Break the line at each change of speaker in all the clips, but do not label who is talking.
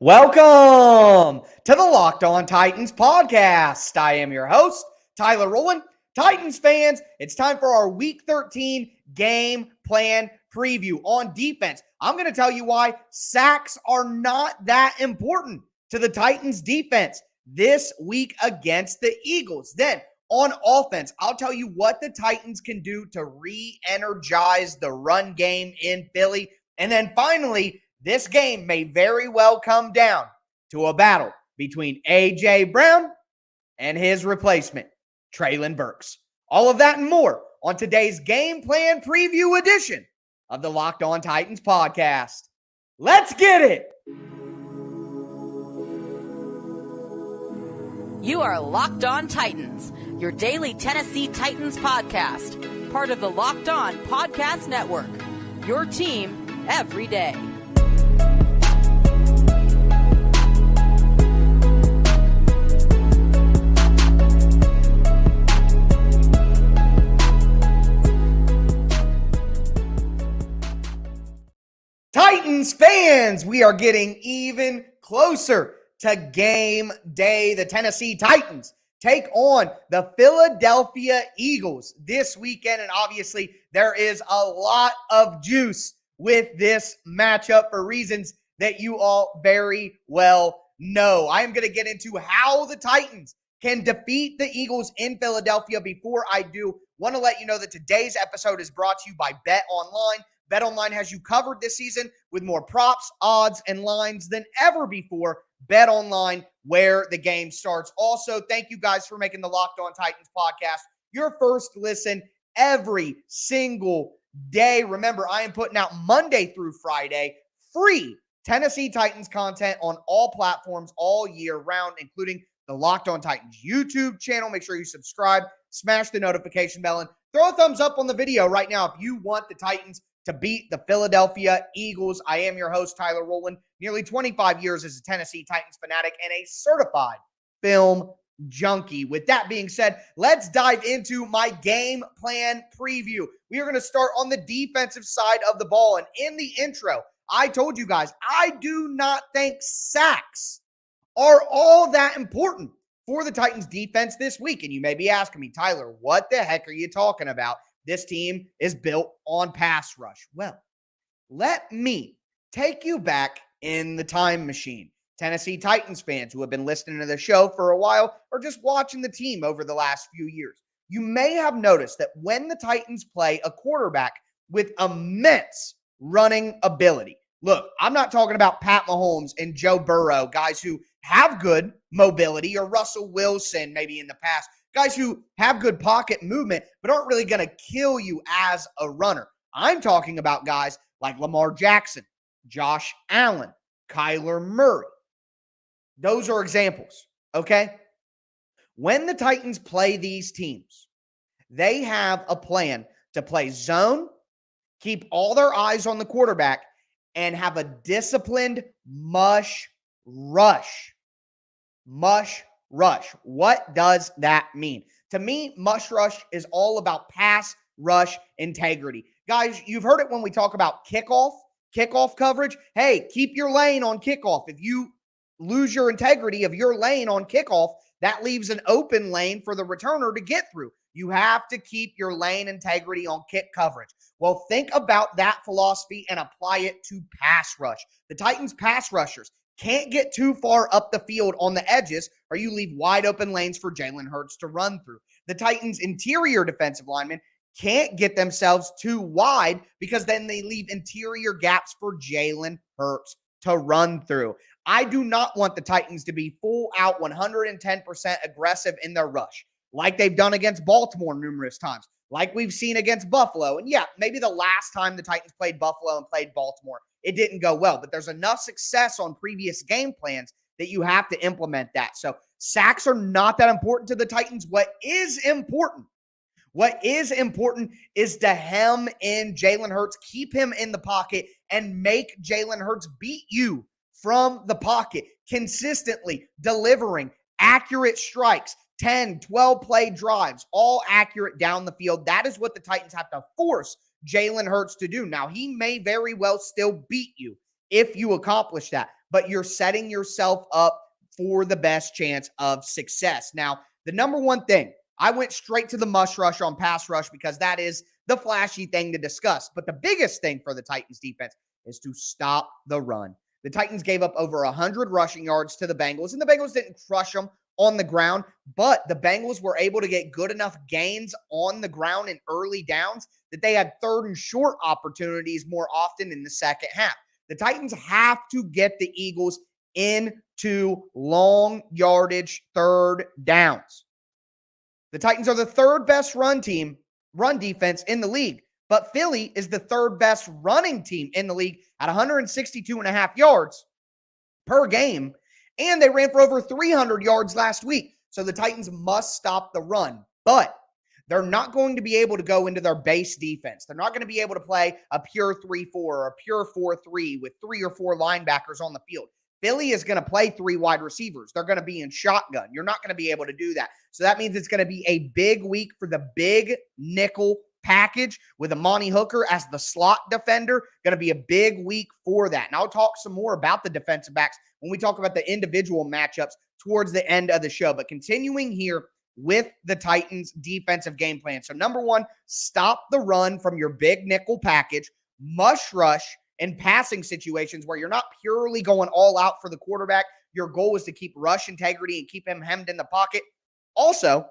Welcome to the Locked On Titans podcast. I am your host, Tyler Rowland. Titans fans, it's time for our Week 13 game plan preview on defense. I'm going to tell you why sacks are not that important to the Titans defense this week against the Eagles. Then on offense, I'll tell you what the Titans can do to re-energize the run game in Philly. And then finally, this game may very well come down to a battle between A.J. Brown and his replacement, Treylon Burks. All of that and more on today's game plan preview edition of the Locked On Titans podcast. Let's get it!
You are Locked On Titans, your daily Tennessee Titans podcast, part of the Locked On Podcast Network, your team every day.
Titans fans, we are getting even closer to game day. The Tennessee Titans take on the Philadelphia Eagles this weekend, and obviously there is a lot of juice with this matchup for reasons that you all very well know. I am going to get into how the Titans can defeat the Eagles in Philadelphia. Before I do, want to let you know that today's episode is brought to you by BetOnline. BetOnline has you covered this season with more props, odds, and lines than ever before. BetOnline, where the game starts. Also, thank you guys for making the Locked On Titans podcast your first listen every single day. Remember, I am putting out Monday through Friday free Tennessee Titans content on all platforms all year round, including the Locked On Titans YouTube channel. Make sure you subscribe, smash the notification bell, and throw a thumbs up on the video right now if you want the Titans to beat the Philadelphia Eagles. I am your host, Tyler Rowland. Nearly 25 years as a Tennessee Titans fanatic and a certified film junkie. With that being said, let's dive into my game plan preview. We are going to start on the defensive side of the ball. And in the intro, I told you guys, I do not think sacks are all that important for the Titans defense this week. And you may be asking me, Tyler, what the heck are you talking about? This team is built on pass rush. Well, let me take you back in the time machine. Tennessee Titans fans who have been listening to the show for a while or just watching the team over the last few years, you may have noticed that when the Titans play a quarterback with immense running ability, look, I'm not talking about Pat Mahomes and Joe Burrow, guys who have good mobility, or Russell Wilson maybe in the past, guys who have good pocket movement, but aren't really going to kill you as a runner. I'm talking about guys like Lamar Jackson, Josh Allen, Kyler Murray. Those are examples, okay? When the Titans play these teams, they have a plan to play zone, keep all their eyes on the quarterback, and have a disciplined mush rush. Mush rush. What does that mean? To me, mush rush is all about pass rush integrity. Guys, you've heard it when we talk about kickoff coverage. Hey, keep your lane on kickoff. If you lose your integrity of your lane on kickoff, that leaves an open lane for the returner to get through. You have to keep your lane integrity on kick coverage. Well, think about that philosophy and apply it to pass rush. The Titans pass rushers can't get too far up the field on the edges, or you leave wide open lanes for Jalen Hurts to run through. The Titans' interior defensive linemen can't get themselves too wide because then they leave interior gaps for Jalen Hurts to run through. I do not want the Titans to be full out 110% aggressive in their rush, like they've done against Baltimore numerous times, like we've seen against Buffalo. And yeah, maybe the last time the Titans played Buffalo and played Baltimore, it didn't go well, but there's enough success on previous game plans that you have to implement that. So sacks are not that important to the Titans. What is important is to hem in Jalen Hurts, keep him in the pocket, and make Jalen Hurts beat you from the pocket, consistently delivering accurate strikes, 10, 12 play drives, all accurate down the field. That is what the Titans have to force Jalen Hurts to do. Now, he may very well still beat you if you accomplish that, but you're setting yourself up for the best chance of success. Now, the number one thing, I went straight to the must rush on pass rush because that is the flashy thing to discuss. But the biggest thing for the Titans defense is to stop the run. The Titans gave up over 100 rushing yards to the Bengals, and the Bengals didn't crush them on the ground, but the Bengals were able to get good enough gains on the ground in early downs that they had third and short opportunities more often in the second half. The Titans have to get the Eagles into long yardage third downs. The Titans are the third best run defense in the league, but Philly is the third best running team in the league at 162.5 yards per game, and they ran for over 300 yards last week. So the Titans must stop the run, but they're not going to be able to go into their base defense. They're not going to be able to play a pure 3-4 or a pure 4-3 with 3 or 4 linebackers on the field. Philly is going to play 3 wide receivers. They're going to be in shotgun. You're not going to be able to do that. So that means it's going to be a big week for the big nickel package with Amani Hooker as the slot defender. Going to be a big week for that. And I'll talk some more about the defensive backs when we talk about the individual matchups towards the end of the show. But continuing here with the Titans defensive game plan. So number one, stop the run from your big nickel package. Must rush in passing situations where you're not purely going all out for the quarterback. Your goal is to keep rush integrity and keep him hemmed in the pocket. Also,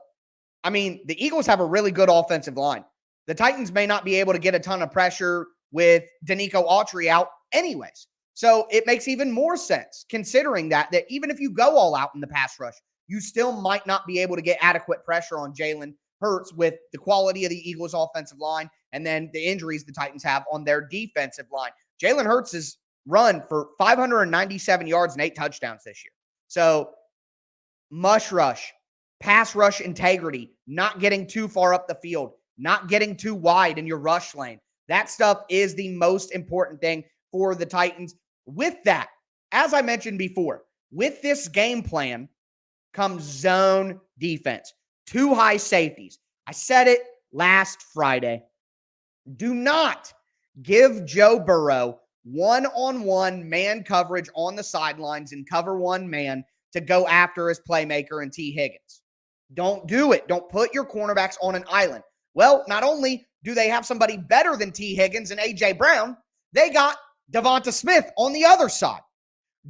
the Eagles have a really good offensive line. The Titans may not be able to get a ton of pressure with Danico Autry out anyways. So it makes even more sense considering that even if you go all out in the pass rush, you still might not be able to get adequate pressure on Jalen Hurts with the quality of the Eagles offensive line and then the injuries the Titans have on their defensive line. Jalen Hurts has run for 597 yards and 8 touchdowns this year. So must rush, pass rush integrity, not getting too far up the field, not getting too wide in your rush lane. That stuff is the most important thing for the Titans. With that, as I mentioned before, with this game plan comes zone defense. 2 high safeties. I said it last Friday. Do not give Joe Burrow one-on-one man coverage on the sidelines and cover one man to go after his playmaker and T. Higgins. Don't do it. Don't put your cornerbacks on an island. Well, not only do they have somebody better than T. Higgins and A.J. Brown, they got Devonta Smith on the other side.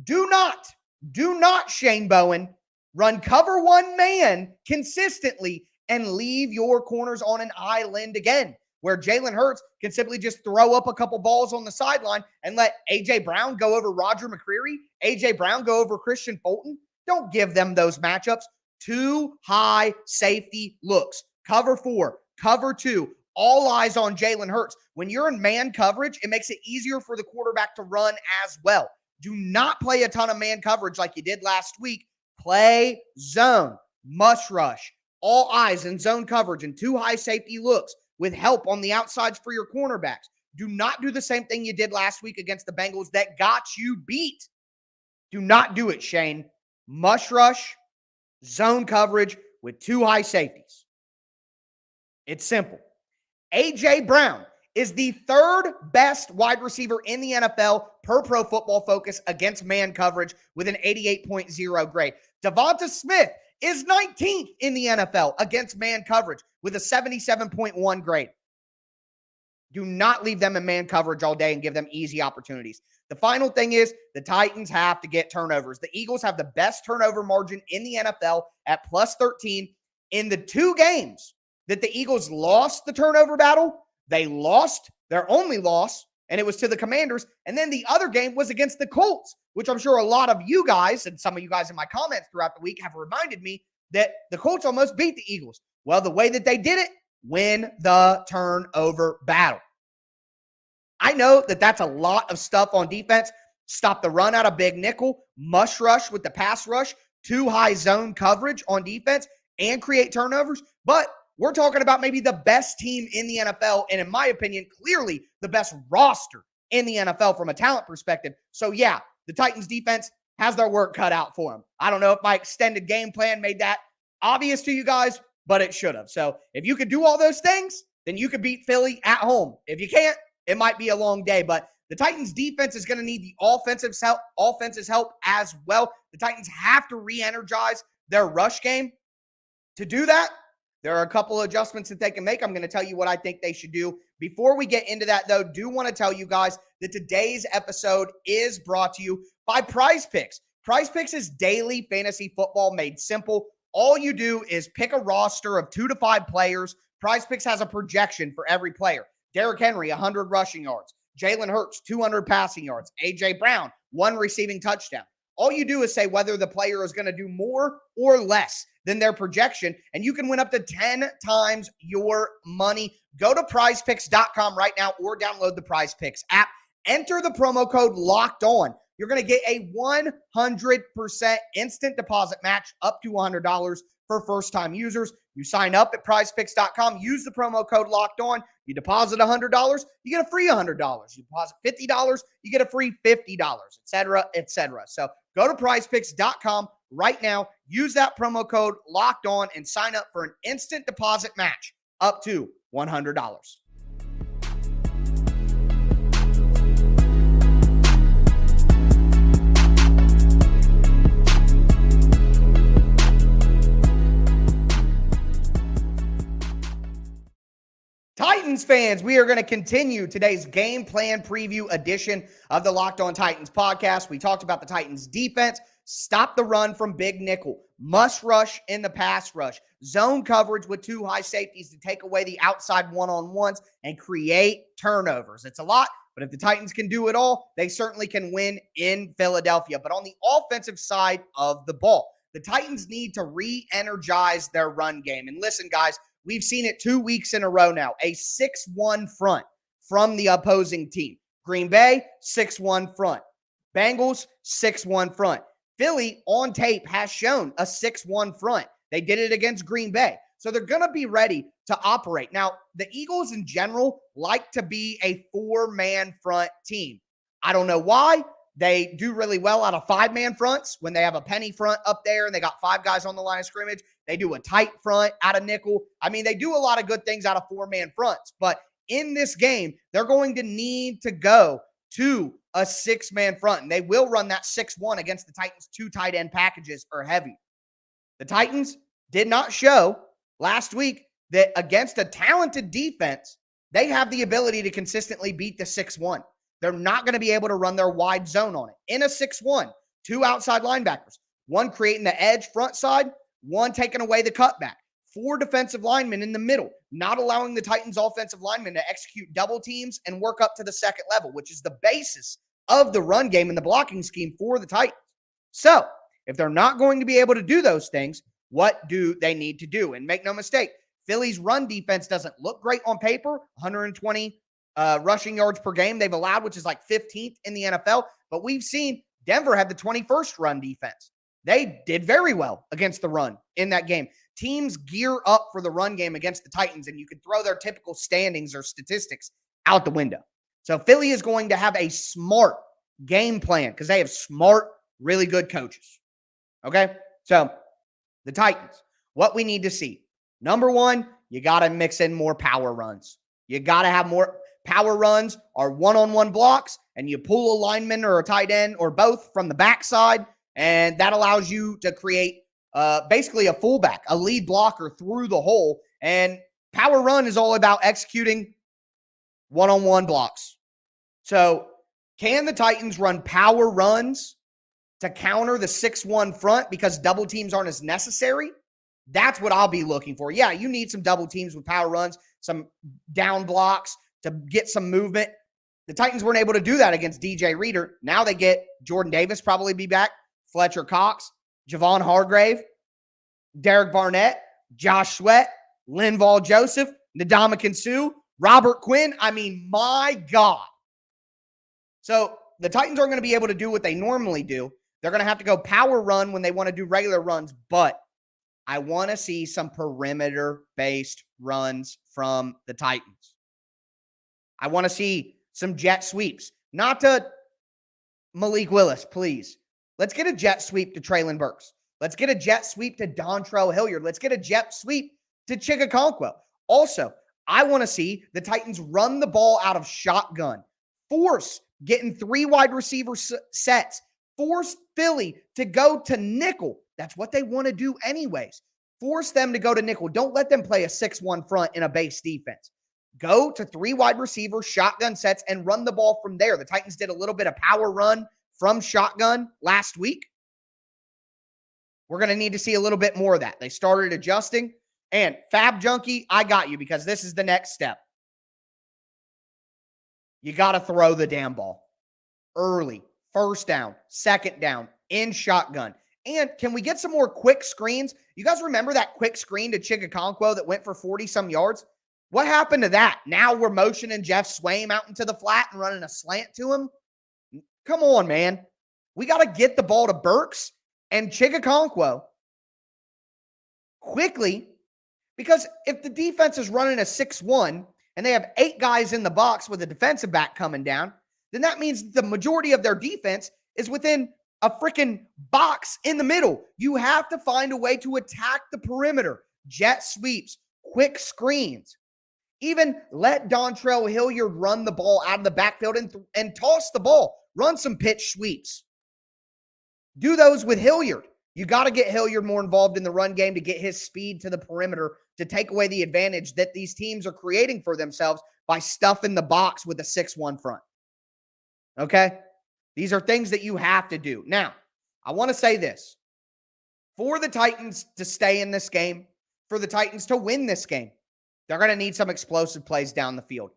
Do not, Shane Bowen, run cover one man consistently and leave your corners on an island again, where Jalen Hurts can simply just throw up a couple balls on the sideline and let A.J. Brown go over Roger McCreary, A.J. Brown go over Christian Fulton. Don't give them those matchups. 2 high safety looks. Cover 4, cover 2, all eyes on Jalen Hurts. When you're in man coverage, it makes it easier for the quarterback to run as well. Do not play a ton of man coverage like you did last week. Play zone, must rush, all eyes in zone coverage and 2 high safety looks with help on the outsides for your cornerbacks. Do not do the same thing you did last week against the Bengals that got you beat. Do not do it, Shane. Must rush, zone coverage with 2 high safeties. It's simple. A.J. Brown is the 3rd best wide receiver in the NFL per Pro Football Focus against man coverage with an 88.0 grade. Devonta Smith is 19th in the NFL against man coverage with a 77.1 grade. Do not leave them in man coverage all day and give them easy opportunities. The final thing is the Titans have to get turnovers. The Eagles have the best turnover margin in the NFL at plus 13. In the 2 games that the Eagles lost the turnover battle, they lost their only loss, and it was to the Commanders. And then the other game was against the Colts, which I'm sure a lot of you guys and some of you guys in my comments throughout the week have reminded me that the Colts almost beat the Eagles. Well, the way that they did it, win the turnover battle. I know that that's a lot of stuff on defense. Stop the run out of big nickel, must rush with the pass rush, 2 high zone coverage on defense, and create turnovers. But we're talking about maybe the best team in the NFL, and in my opinion, clearly the best roster in the NFL from a talent perspective. So yeah, the Titans defense has their work cut out for them. I don't know if my extended game plan made that obvious to you guys, but it should have. So if you could do all those things, then you could beat Philly at home. If you can't, it might be a long day, but The Titans defense is going to need the offense's help as well. The Titans have to re-energize their rush game. To do that, there are a couple of adjustments that they can make. I'm going to tell you what I think they should do. Before we get into that, though, do want to tell you guys that today's episode is brought to you by PrizePicks. PrizePicks is daily fantasy football made simple. All you do is pick a roster of 2 to 5 players. PrizePicks has a projection for every player. Derrick Henry, 100 rushing yards. Jalen Hurts, 200 passing yards. A.J. Brown, 1 receiving touchdown. All you do is say whether the player is going to do more or less than their projection, and you can win up to 10 times your money. Go to prizepicks.com right now or download the PrizePicks app. Enter the promo code Locked On. You're going to get a 100% instant deposit match up to $100 for first-time users. You sign up at prizepicks.com, use the promo code Locked On. You deposit $100, you get a free $100. You deposit $50, you get a free $50, et cetera, et cetera. So go to prizepicks.com right now, use that promo code Locked On, and sign up for an instant deposit match up to $100. Titans fans, we are going to continue today's game plan preview edition of the Locked On Titans podcast. We talked about the Titans defense, stop the run from Big Nickel, must rush in the pass rush, zone coverage with 2 high safeties to take away the outside one-on-ones and create turnovers. It's a lot, but if the Titans can do it all, they certainly can win in Philadelphia. But on the offensive side of the ball, the Titans need to re-energize their run game. And listen, guys, we've seen it 2 weeks in a row now, a 6-1 front from the opposing team. Green Bay, 6-1 front. Bengals, 6-1 front. Philly, on tape, has shown a 6-1 front. They did it against Green Bay. So they're going to be ready to operate. Now, the Eagles in general like to be a 4-man front team. I don't know why. They do really well out of 5-man fronts when they have a penny front up there and they got 5 guys on the line of scrimmage. They do a tight front out of nickel. I mean, they do a lot of good things out of 4-man fronts. But in this game, they're going to need to go to a 6-man front. And they will run that 6-1 against the Titans. 2 tight end packages are heavy. The Titans did not show last week that against a talented defense, they have the ability to consistently beat the 6-1. They're not going to be able to run their wide zone on it. In a 6-1, 2 outside linebackers, 1 creating the edge front side, 1 taking away the cutback, 4 defensive linemen in the middle, not allowing the Titans offensive linemen to execute double teams and work up to the second level, which is the basis of the run game and the blocking scheme for the Titans. So if they're not going to be able to do those things, what do they need to do? And make no mistake, Philly's run defense doesn't look great on paper, 120 rushing yards per game they've allowed, which is like 15th in the NFL. But we've seen Denver had the 21st run defense. They did very well against the run in that game. Teams gear up for the run game against the Titans, and you can throw their typical standings or statistics out the window. So Philly is going to have a smart game plan because they have smart, really good coaches. Okay? So the Titans, what we need to see. Number 1, you got to mix in more power runs. You got to have more power runs or one-on-one blocks, and you pull a lineman or a tight end or both from the backside, and that allows you to create basically a fullback, a lead blocker through the hole. And power run is all about executing one-on-one blocks. So can the Titans run power runs to counter the 6-1 front because double teams aren't as necessary? That's what I'll be looking for. Yeah, you need some double teams with power runs, some down blocks to get some movement. The Titans weren't able to do that against DJ Reader. Now they get Jordan Davis probably be back, Fletcher Cox, Javon Hargrave, Derek Barnett, Josh Sweat, Linval Joseph, Ndamukong Suh, Robert Quinn. I mean, my God. So the Titans aren't going to be able to do what they normally do. They're going to have to go power run when they want to do regular runs, but I want to see some perimeter-based runs from the Titans. I want to see some jet sweeps. Not to Malik Willis, please. Let's get a jet sweep to Treylon Burks. Let's get a jet sweep to Dontrell Hilliard. Let's get a jet sweep to Chigakonkwo. Also, I want to see the Titans run the ball out of shotgun. Force getting 3 wide receiver sets, force Philly to go to nickel. That's what they want to do anyways. Force them to go to nickel. Don't let them play a 6-1 front in a base defense. Go to 3 wide receivers, shotgun sets, and run the ball from there. The Titans did a little bit of power run from shotgun last week. We're going to need to see a little bit more of that. They started adjusting. And Fab Junkie, I got you, because this is the next step. You got to throw the damn ball early. First down, second down, in shotgun. And can we get some more quick screens? You guys remember that quick screen to Chigakonkwo that went for 40-some yards? What happened to that? Now we're motioning Jeff Swaim out into the flat and running a slant to him? Come on, man. We got to get the ball to Burks and Chigakonkwo quickly, because if the defense is running a 6-1 and they have 8 guys in the box with a defensive back coming down, then that means the majority of their defense is within a freaking box in the middle. You have to find a way to attack the perimeter. Jet sweeps, quick screens. Even let Dontrell Hilliard run the ball out of the backfield and toss the ball. Run some pitch sweeps. Do those with Hilliard. You got to get Hilliard more involved in the run game to get his speed to the perimeter, to take away the advantage that these teams are creating for themselves by stuffing the box with a 6-1 front. Okay? These are things that you have to do. Now, I want to say this. For the Titans to stay in this game, for the Titans to win this game, they're going to need some explosive plays down the field.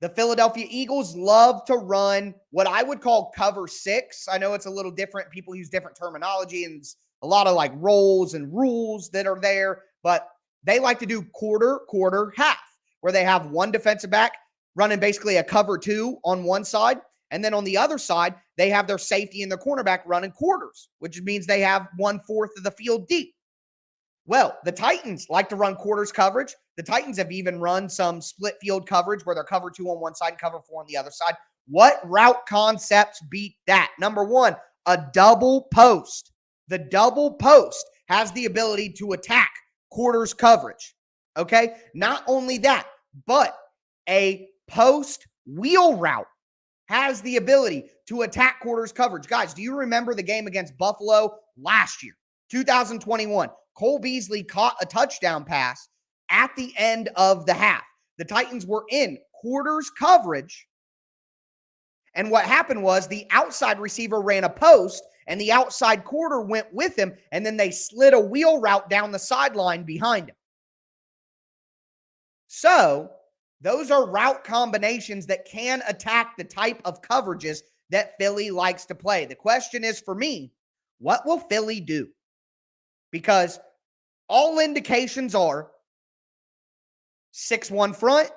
The Philadelphia Eagles love to run what I would call cover 6. I know it's a little different. People use different terminology, and it's a lot of like roles and rules that are there, but they like to do quarter, half, where they have one defensive back running basically a cover 2 on one side. And then on the other side, they have their safety and their cornerback running quarters, which means they have 1/4 of the field deep. Well, the Titans like to run quarters coverage. The Titans have even run some split field coverage where they're cover 2 on one side and cover 4 on the other side. What route concepts beat that? Number 1, a double post. The double post has the ability to attack quarters coverage. Okay? Not only that, but a post wheel route has the ability to attack quarters coverage. Guys, do you remember the game against Buffalo last year, 2021? Cole Beasley caught a touchdown pass at the end of the half. The Titans were in quarters coverage, and what happened was the outside receiver ran a post, and the outside quarter went with him, and then they slid a wheel route down the sideline behind him. So those are route combinations that can attack the type of coverages that Philly likes to play. The question is, for me, what will Philly do? Because all indications are 6-1 front,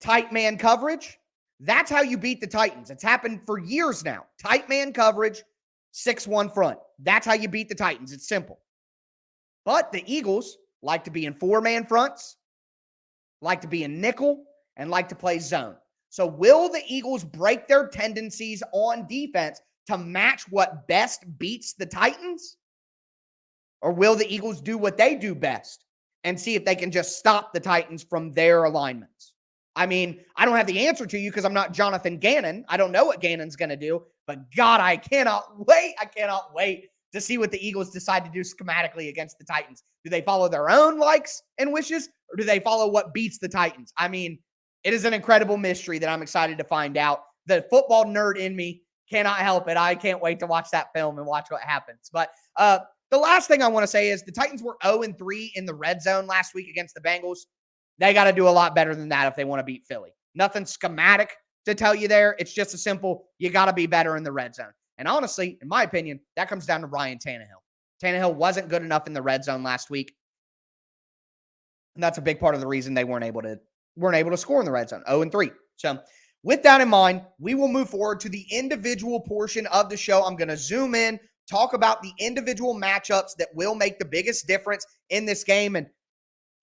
tight man coverage. That's how you beat the Titans. It's happened for years now. Tight man coverage, 6-1 front. That's how you beat the Titans. It's simple. But the Eagles like to be in 4-man fronts, like to be in nickel, and like to play zone. So will the Eagles break their tendencies on defense to match what best beats the Titans? Or will the Eagles do what they do best and see if they can just stop the Titans from their alignments? I mean, I don't have the answer to you because I'm not Jonathan Gannon. I don't know what Gannon's going to do, but God, I cannot wait. I cannot wait to see what the Eagles decide to do schematically against the Titans. Do they follow their own likes and wishes, or do they follow what beats the Titans? I mean, it is an incredible mystery that I'm excited to find out. The football nerd in me cannot help it. I can't wait to watch that film and watch what happens. But the last thing I want to say is the Titans were 0-3 in the red zone last week against the Bengals. They got to do a lot better than that if they want to beat Philly. Nothing schematic to tell you there. It's just a simple, you got to be better in the red zone. And honestly, in my opinion, that comes down to Ryan Tannehill. Tannehill wasn't good enough in the red zone last week. And that's a big part of the reason they weren't able to score in the red zone. 0-3. So with that in mind, we will move forward to the individual portion of the show. I'm going to zoom in, talk about the individual matchups that will make the biggest difference in this game. And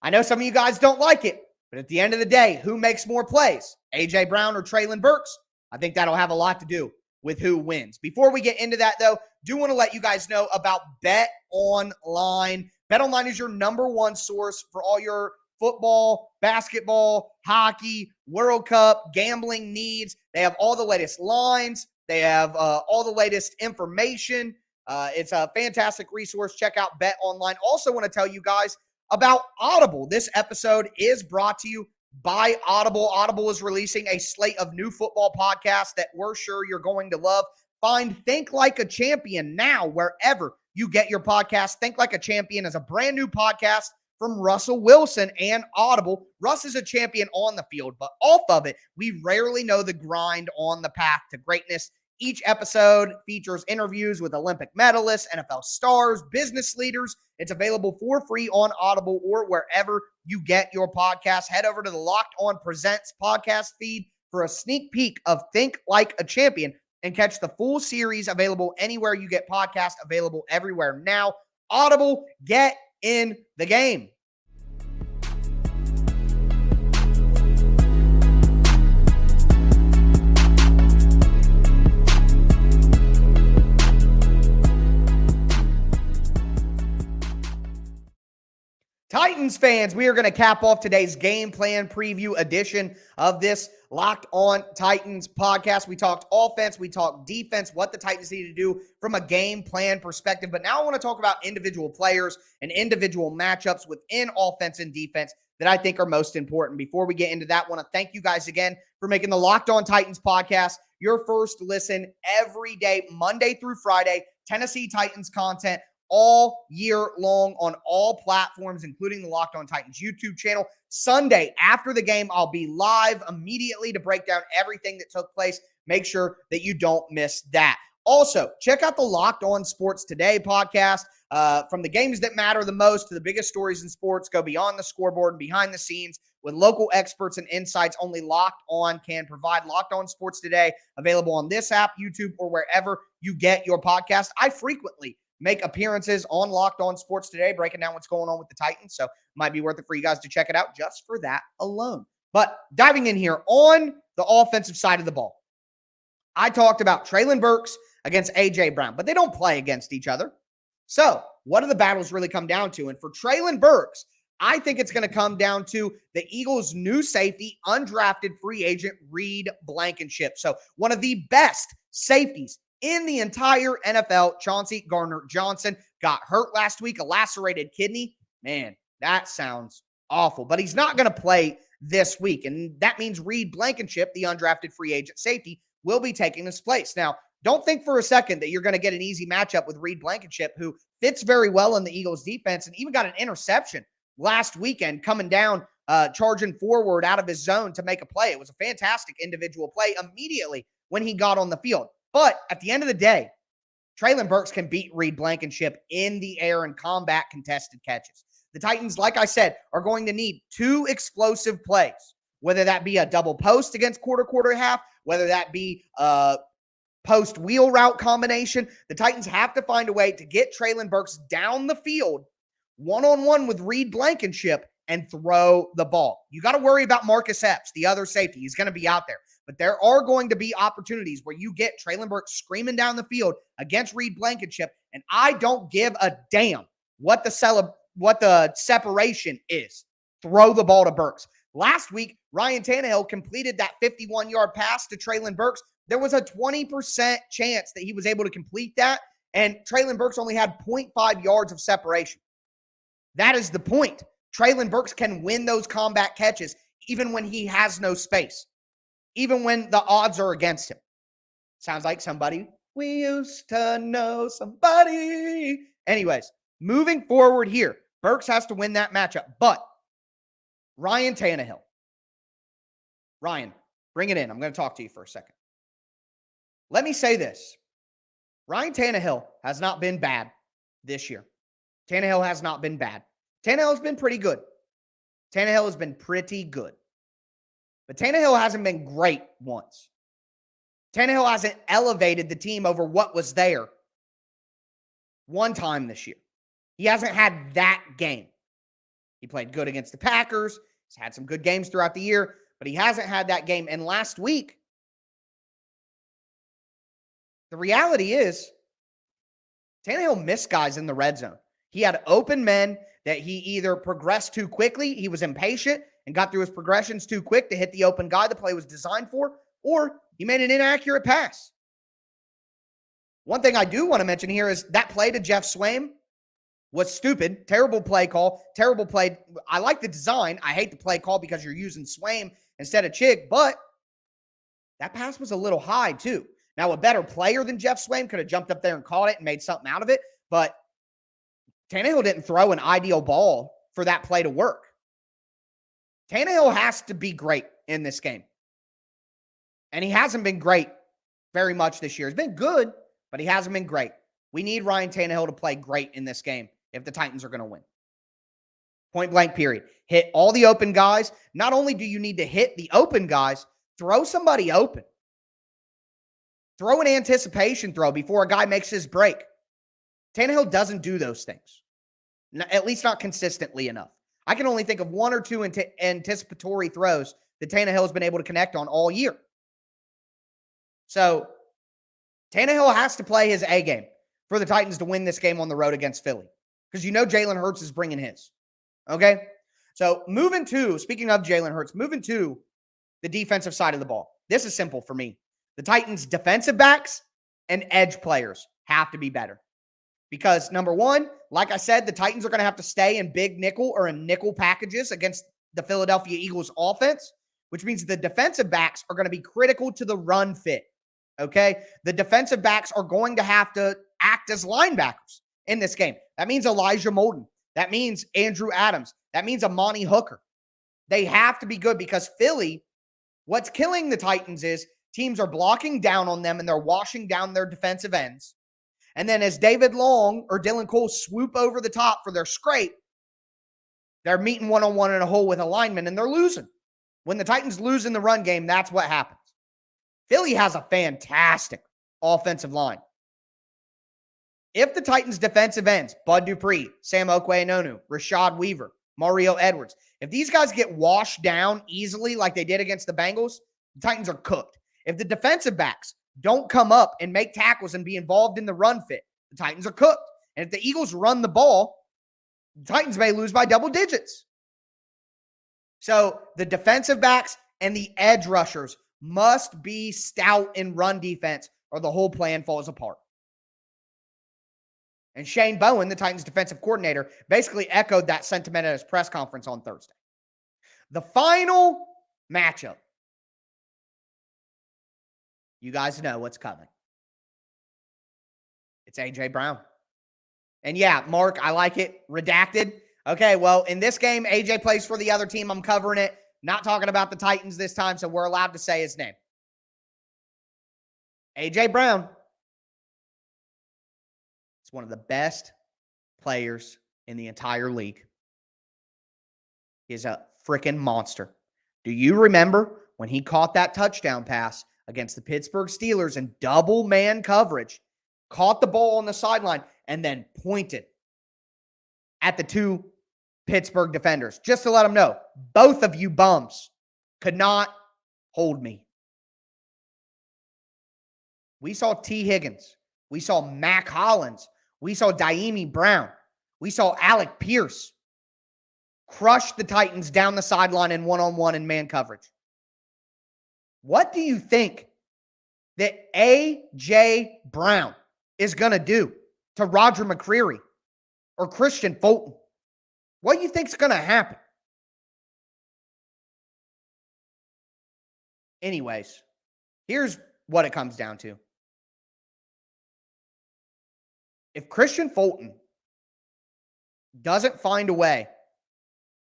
I know some of you guys don't like it, but at the end of the day, who makes more plays? A.J. Brown or Treylon Burks? I think that'll have a lot to do with who wins. Before we get into that, though, do want to let you guys know about BetOnline. BetOnline is your number one source for all your football, basketball, hockey, World Cup, gambling needs. They have all the latest lines. They have all the latest information. It's a fantastic resource. Check out BetOnline. Also want to tell you guys about Audible. This episode is brought to you by Audible. Audible is releasing a slate of new football podcasts that we're sure you're going to love. Find Think Like a Champion now wherever you get your podcast. Think Like a Champion is a brand new podcast from Russell Wilson and Audible. Russ is a champion on the field, but off of it, we rarely know the grind on the path to greatness. Each episode features interviews with Olympic medalists, NFL stars, business leaders. It's available for free on Audible or wherever you get your podcast. Head over to the Locked On Presents podcast feed for a sneak peek of Think Like a Champion and catch the full series available anywhere you get podcasts, available everywhere now. Audible, get in the game. Titans fans, we are going to cap off today's game plan preview edition of this Locked On Titans podcast. We talked offense, we talked defense, what the Titans need to do from a game plan perspective. But now I want to talk about individual players and individual matchups within offense and defense that I think are most important. Before we get into that, I want to thank you guys again for making the Locked On Titans podcast your first listen every day, Monday through Friday, Tennessee Titans content all year long on all platforms, including the Locked On Titans YouTube channel. Sunday, after the game, I'll be live immediately to break down everything that took place. Make sure that you don't miss that. Also, check out the Locked On Sports Today podcast. From the games that matter the most to the biggest stories in sports, go beyond the scoreboard and behind the scenes with local experts and insights only Locked On can provide. Locked On Sports Today, available on this app, YouTube, or wherever you get your podcast. I frequently make appearances on Locked On Sports Today, breaking down what's going on with the Titans. So might be worth it for you guys to check it out just for that alone. But diving in here on the offensive side of the ball, I talked about Treylon Burks against A.J. Brown, but they don't play against each other. So what do the battles really come down to? And for Treylon Burks, I think it's going to come down to the Eagles' new safety, undrafted free agent Reed Blankenship. So one of the best safeties in the entire NFL, Chauncey Gardner-Johnson, got hurt last week, a lacerated kidney. Man, that sounds awful. But he's not going to play this week. And that means Reed Blankenship, the undrafted free agent safety, will be taking his place. Now, don't think for a second that you're going to get an easy matchup with Reed Blankenship, who fits very well in the Eagles defense and even got an interception last weekend coming down, charging forward out of his zone to make a play. It was a fantastic individual play immediately when he got on the field. But at the end of the day, Treylon Burks can beat Reed Blankenship in the air and combat contested catches. The Titans, like I said, are going to need two explosive plays, whether that be a double post against quarter half, whether that be a post wheel route combination. The Titans have to find a way to get Treylon Burks down the field one-on-one with Reed Blankenship and throw the ball. You got to worry about Marcus Epps, the other safety. He's going to be out there. But there are going to be opportunities where you get Treylon Burks screaming down the field against Reed Blankenship, and I don't give a damn what the separation is. Throw the ball to Burks. Last week, Ryan Tannehill completed that 51-yard pass to Treylon Burks. There was a 20% chance that he was able to complete that, and Treylon Burks only had 0.5 yards of separation. That is the point. Treylon Burks can win those combat catches even when he has no space, even when the odds are against him. Sounds like somebody we used to know somebody. Anyways, moving forward here, Burks has to win that matchup. But Ryan Tannehill. Ryan, bring it in. I'm going to talk to you for a second. Let me say this. Ryan Tannehill has not been bad this year. Tannehill has not been bad. Tannehill has been pretty good. Tannehill has been pretty good. But Tannehill hasn't been great once. Tannehill hasn't elevated the team over what was there one time this year. He hasn't had that game. He played good against the Packers. He's had some good games throughout the year, but he hasn't had that game. And last week, the reality is Tannehill missed guys in the red zone. He had open men that he either progressed too quickly, he was impatient and got through his progressions too quick to hit the open guy the play was designed for, or he made an inaccurate pass. One thing I do want to mention here is that play to Jeff Swaim was stupid. Terrible play call. Terrible play. I like the design. I hate the play call because you're using Swaim instead of Chig, but that pass was a little high too. Now, a better player than Jeff Swaim could have jumped up there and caught it and made something out of it, but Tannehill didn't throw an ideal ball for that play to work. Tannehill has to be great in this game. And he hasn't been great very much this year. He's been good, but he hasn't been great. We need Ryan Tannehill to play great in this game if the Titans are going to win. Point blank, period. Hit all the open guys. Not only do you need to hit the open guys, throw somebody open. Throw an anticipation throw before a guy makes his break. Tannehill doesn't do those things, at least not consistently enough. I can only think of one or two anticipatory throws that Tannehill has been able to connect on all year. So Tannehill has to play his A game for the Titans to win this game on the road against Philly, because you know Jalen Hurts is bringing his. Okay? So speaking of Jalen Hurts, moving to the defensive side of the ball. This is simple for me. The Titans' defensive backs and edge players have to be better. Because number one, like I said, the Titans are going to have to stay in big nickel or in nickel packages against the Philadelphia Eagles offense, which means the defensive backs are going to be critical to the run fit. Okay? The defensive backs are going to have to act as linebackers in this game. That means Elijah Molden. That means Andrew Adams. That means Amani Hooker. They have to be good because Philly, what's killing the Titans is teams are blocking down on them and they're washing down their defensive ends. And then as David Long or Dylan Cole swoop over the top for their scrape, they're meeting one-on-one in a hole with a lineman and they're losing. When the Titans lose in the run game, that's what happens. Philly has a fantastic offensive line. If the Titans' defensive ends, Bud Dupree, Sam Okwe-Enonu, Rashad Weaver, Mario Edwards, if these guys get washed down easily like they did against the Bengals, the Titans are cooked. If the defensive backs don't come up and make tackles and be involved in the run fit, the Titans are cooked. And if the Eagles run the ball, the Titans may lose by double digits. So the defensive backs and the edge rushers must be stout in run defense or the whole plan falls apart. And Shane Bowen, the Titans defensive coordinator, basically echoed that sentiment at his press conference on Thursday. The final matchup. You guys know what's coming. It's A.J. Brown. And yeah, Mark, I like it. Redacted. Okay, well, in this game, A.J. plays for the other team. I'm covering it. Not talking about the Titans this time, so we're allowed to say his name. A.J. Brown is one of the best players in the entire league. He's a freaking monster. Do you remember when he caught that touchdown pass against the Pittsburgh Steelers in double man coverage, caught the ball on the sideline, and then pointed at the two Pittsburgh defenders just to let them know, both of you bums could not hold me. We saw T. Higgins. We saw Mac Hollins. We saw Daimi Brown. We saw Alec Pierce crush the Titans down the sideline in one-on-one and man coverage. What do you think that A.J. Brown is going to do to Roger McCreary or Christian Fulton? What do you think is going to happen? Anyways, here's what it comes down to. If Christian Fulton doesn't find a way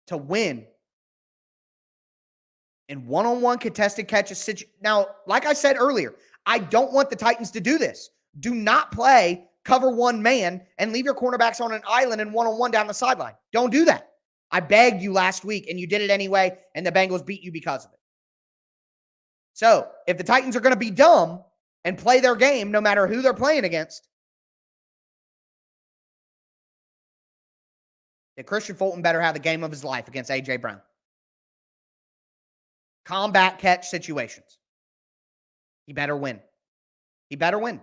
to win in one-on-one contested catches. Now, like I said earlier, I don't want the Titans to do this. Do not play cover one man and leave your cornerbacks on an island and one-on-one down the sideline. Don't do that. I begged you last week, and you did it anyway, and the Bengals beat you because of it. So, if the Titans are going to be dumb and play their game no matter who they're playing against, then Christian Fulton better have the game of his life against A.J. Brown. Combat catch situations. He better win. He better win.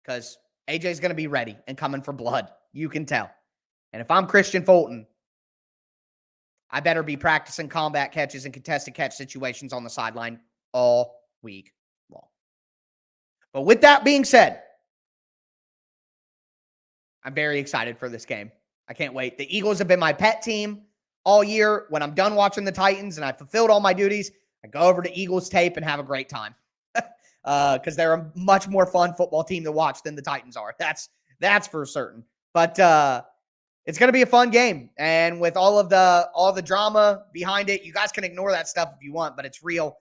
Because AJ's going to be ready and coming for blood. You can tell. And if I'm Christian Fulton, I better be practicing combat catches and contested catch situations on the sideline all week long. But with that being said, I'm very excited for this game. I can't wait. The Eagles have been my pet team all year. When I'm done watching the Titans and I fulfilled all my duties, I go over to Eagles tape and have a great time. Because they're a much more fun football team to watch than the Titans are. That's for certain. But it's going to be a fun game. And with all the drama behind it, you guys can ignore that stuff if you want, but it's real.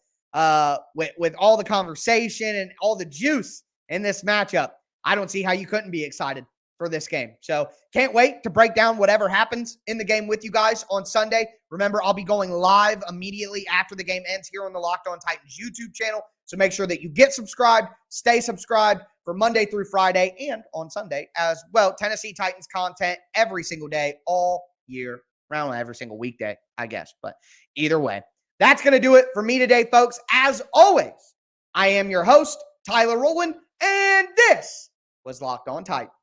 With all the conversation and all the juice in this matchup, I don't see how you couldn't be excited for this game. So can't wait to break down whatever happens in the game with you guys on Sunday. Remember, I'll be going live immediately after the game ends here on the Locked On Titans YouTube channel. So make sure that you get subscribed, stay subscribed for Monday through Friday and on Sunday as well. Tennessee Titans content every single day, all year round, every single weekday, I guess. But either way, that's going to do it for me today, folks. As always, I am your host, Tyler Rowland, and this was Locked On Titans.